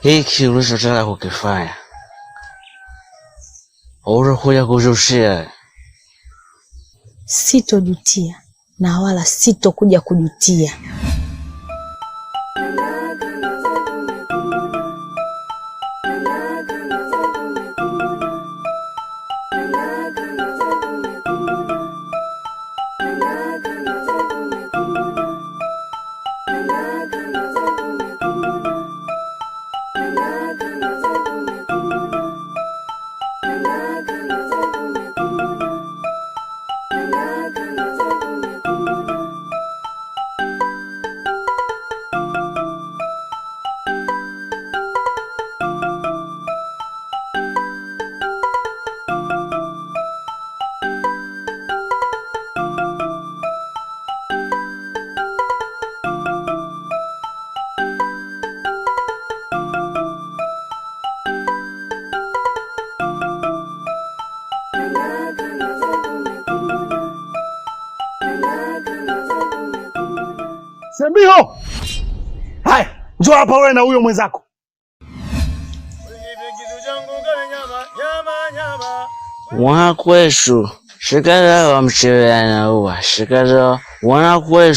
hiki unachotaka kukifanya utakuja kujutia. Sitojutia na wala sitokuja kujutia. Sembiho! Hai, njoo hapa wewe na huyo mwenzako. Mwana kwetu, shikaza wa mchewe anaua. Shikaza, mwana kwetu.